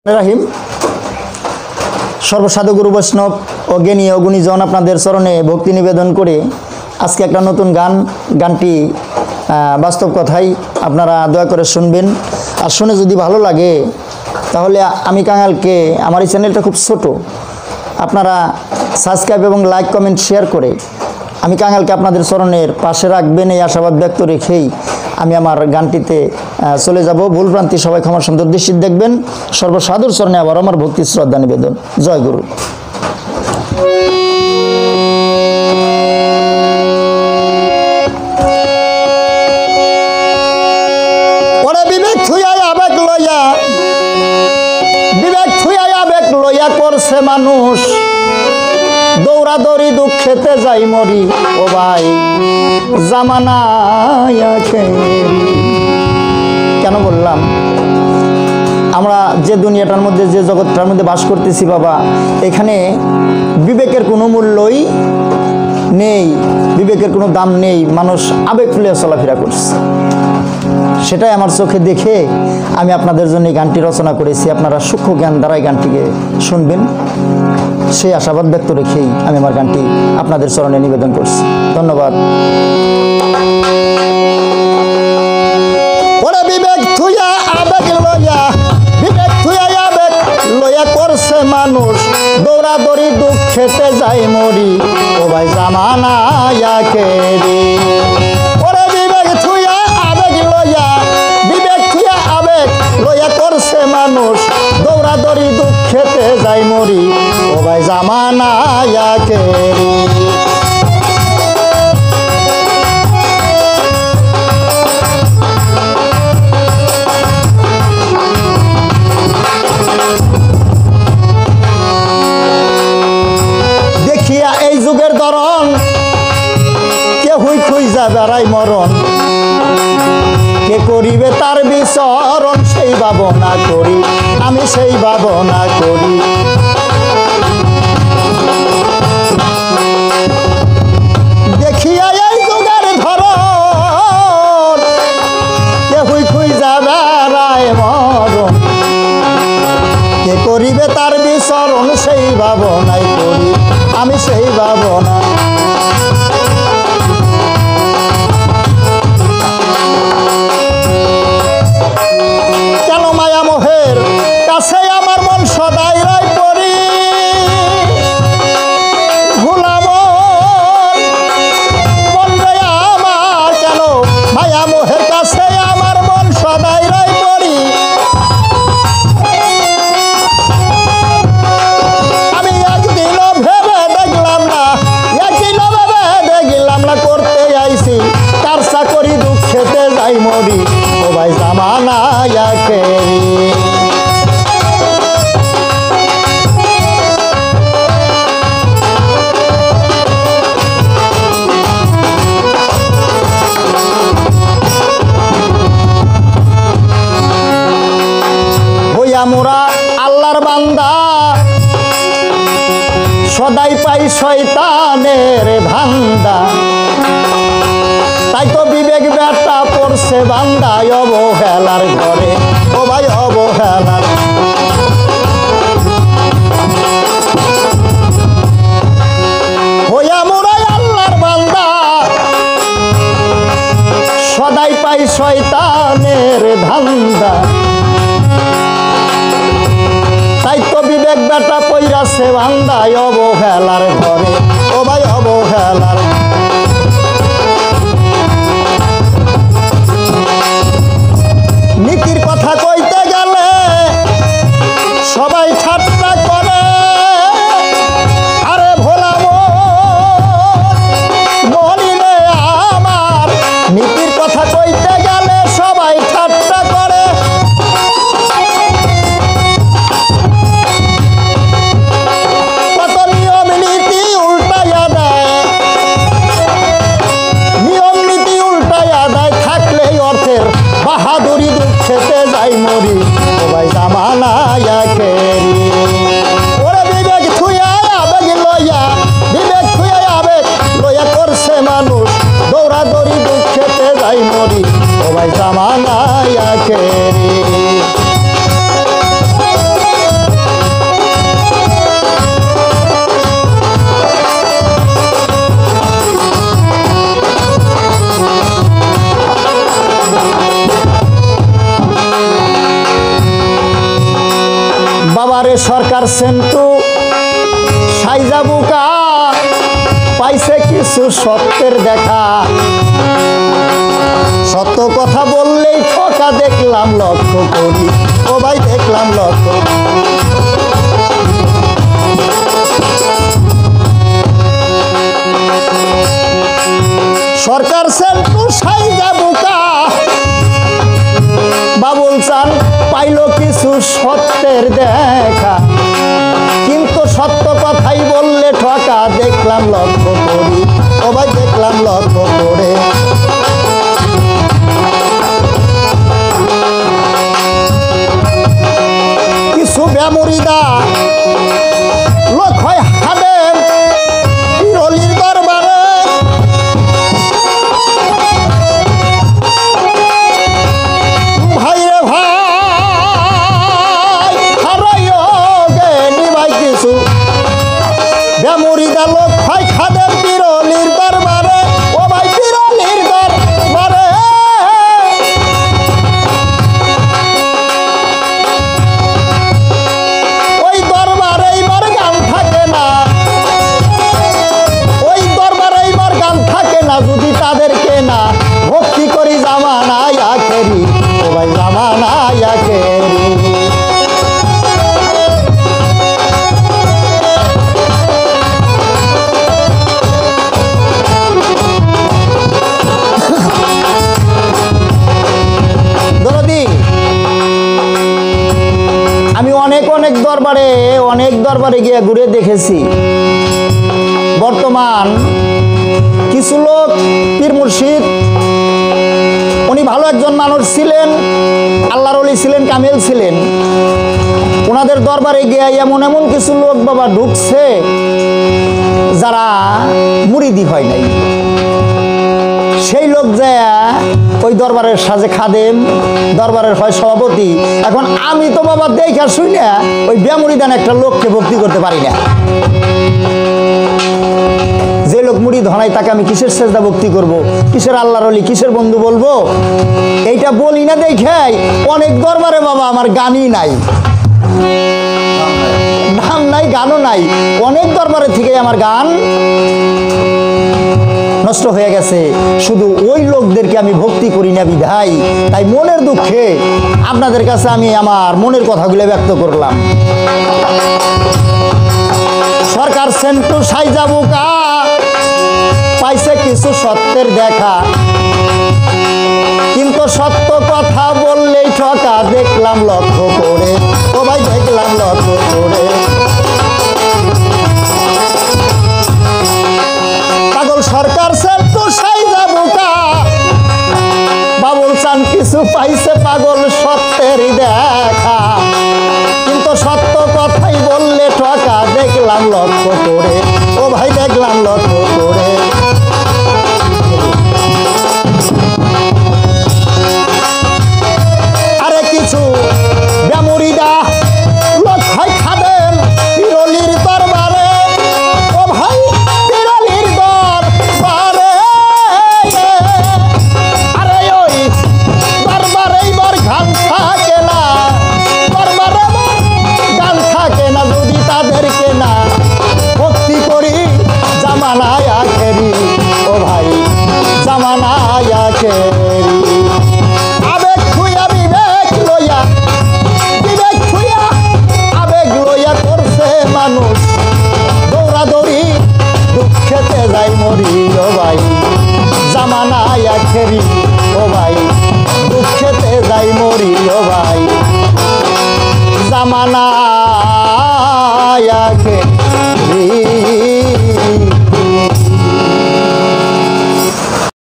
রাহিম সর্বসাধু গুরু বৈষ্ণব ও জ্ঞানী ও গুণীজন আপনাদের চরণে ভক্তি নিবেদন করে আজকে একটা নতুন গানটি বাস্তব কথাই আপনারা দয়া করে শুনবেন। আর শুনে যদি ভালো লাগে তাহলে আমি কাঙালকে, আমার এই চ্যানেলটা খুব ছোট, আপনারা সাবস্ক্রাইব এবং লাইক কমেন্ট শেয়ার করে আমি কাঙালকে আপনাদের চরণের পাশে রাখবেন, এই আশাবাদ ব্যক্ত রেখেই আমি আমার গানটিতে চলে যাব। ভুলভ্রান্তি সবাই ক্ষমা সুন্দর দৃষ্টি দেখবেন। সর্বসাধুর চরণে আবার আমার ভক্তি শ্রদ্ধা নিবেদন। জয় গুরু। করছে মানুষ দৌড়াদৌড়ি দুঃখেতে যাই মরি, ও ভাই জামানায় কেন বললাম, আমরা যে দুনিয়াটার মধ্যে, যে জগৎটার মধ্যে বাস করতেছি বাবা, এখানে বিবেকের কোনো মূল্যই নেই, বিবেকের কোনো দাম নেই। মানুষ আবেগ ফুলে চলাফেরা করছে, সেটাই আমার চোখে দেখে আমি আপনাদের জন্য এই গানটি রচনা করেছি। আপনারা সূক্ষ্ম জ্ঞান দ্বারাই গানটিকে শুনবেন, সেই আশাবাদ ব্যক্ত রেখেই আমি আমার গানটি আপনাদের চরণে নিবেদন করছি। ধন্যবাদ। বিবেক থুয়া আবেগ লইয়া, বিবেক থুয়া আবেগ লইয়া করছে মানুষ দৌড়াদৌড়ি দুঃখেতে যাই মরি, ও ভাই জামানায় আখেরি। ওরে বিবেক থুয়া আবেগ লইয়া, বিবেক থুয়া আবেগ লইয়া করছে মানুষ দৌড়াদৌড়ি দুঃখেতে যাই মরি, ও ভাই জামানায় আখেরি। এই যুগের ধরন কেহুই খুঁজা বেড়াই মরণ, কে করিবে তার বিচরণ সেই ভাবনা করি, আমি সেই ভাবনা করি। দেখিয়া এই যুগের ধরন কেহুই খুঁজা বেড়াই মরণ, কে করিবে তার বিচরণ সেই ভাবনাই করি, আমি সেই ভাবনা। কেন মায়া মোহের কাছে আমার মন সদাই রায় পড়ি, ভুলাম মন রে আমার, কেন মায়া মোহের কাছে আমার মন সদাই রায় পড়ি। তার চাকরি দুঃখেতে যাই মরি, ও ভাই জামানায় আখেরি। হইয়া মোরা আল্লাহর বান্দা সদাই পাই শয়তানের ধান্দা, তাই তো বিবেক বেটা পড়ছে বান্দায় অবহেলার ঘরে, ও ভাই অবহেলার। হইয়া মোরাই আল্লাহর বান্দা সদাই পাই শয়তানের ধান্দা, তাই তো বিবেক বেটা পইরাছে বান্দায় অবহেলার ঘরে, ও ভাই অবহেলার। নীতির কথা কইতে গেলে সবাই ঠাট্টা করে, আরে ভোলা মনিরে আমার, নীতির কথা কইতে গেলে সবাই ঠাট্টা করে। কত নিয়ম নীতি উল্টাইয়া দেয়, বাবারে সরকার সেন্টু সাইজা বুকা পাইছে কিছু সত্যের দেখা, সত্য কথা বললেই ঠকা দেখলাম লক্ষ্য করি, ও ভাই দেখলাম লক্ষ্য। সরকার সেন্টু সাইজা বুকা বাবুল চান পাইল কিছু সত্যের দেখা, কিন্তু সত্য কথাই বললে ঠকা দেখলাম লক্ষ্য করি, ও ভাই দেখলাম লক্ষ্য করে। কিছু ব্যামরিদা লোক হয় হাদেম রলির দরবারে, ভাই রে ভাই হারাইও গেনি ভাই কিছু ব্যামরিদা লোক হয় খাদেম বিরলির দরবারে, ও ভাই বিরলির দরবারে। ওই দরবারে এইবার গান থাকে না, ওই দরবারে এইবার গান থাকে না, যদি তাদেরকে না ভক্তি করি জামানায় আখেরি, ও ভাই জামানায় আখেরি। আমি অনেক দরবারে গিয়ে ঘুরে দেখেছি, বর্তমান কিছু লোক পীর মুর্শিদ উনি ভালো একজন মানুষ ছিলেন, আল্লাহর ওলি ছিলেন, কামেল ছিলেন, ওনাদের দরবারে গিয়ে এমন এমন কিছু লোক বাবা ঢুকছে যারা মুরিদি হয় নাই, সেই লোক যে ওই দরবারের সাজে খাদেম, দরবারের হয় সভাপতি। এখন আমি তো বাবা দেখা শুনে ওই ব্যামুরিদান একটা লোককে ভক্তি করতে পারি না। যে লোক মুড়ি ধনাই তাকে আমি কিসের সেজদা ভক্তি করব, কিসের আল্লাহর ওলি, কিসের বন্ধু বলবো, এইটা বলি না দেখাই অনেক দরবারে বাবা আমার গানই নাই, নাম নাই, গানও নাই, অনেক দরবারে থেকে আমার গান নষ্ট হয়ে গেছে। শুধু ওই লোকদেরকে আমি ভক্তি করি না বিধায়, তাই মনের দুঃখে আপনাদের কাছে আমি আমার মনের কথাগুলো ব্যক্ত করলাম। সরকার সেন্টু সাইজা বুকা পাইছে কিছু সত্যের দেখা, কিন্তু সত্য কথা বললেই ঠকা দেখলাম লক্ষ্য করে, ও ভাই দেখলাম লক্ষ্য করে। পাগল সরকার সেন্টু সাইজা বুকা বাবুল চান কিছু পাইছে পাগল সত্যের দেখা, কিন্তু সত্য কথাই বললে ঠকা দেখলাম লক্ষ্য করে, ও ভাই দেখলাম লক্ষ্য করে। আরে কিছু ব্যামুরিদা লোক হয় খাদেম বিরলির দরবারে, ও ভাই বিরলির দরবারে। আরে ওই দরবারে এইবার গান থাকে না, দরবারে গান থাকে না, যদি তাদেরকে না ভক্তি করি জামানায় আখেরি, ও ভাই জামানায় আখেরি। আবেগ ছুঁয়া বিবেক লইয়া, বিবেক ছুঁয়া আবেগ লইয়া করছে মানুষ দৌড়াদৌড়ি, দুঃখেতে যাই মরি, ও ভাই জামানায় আখেরি, ও ভাই দুঃখেতে যাই মরি, ও ভাই জামানা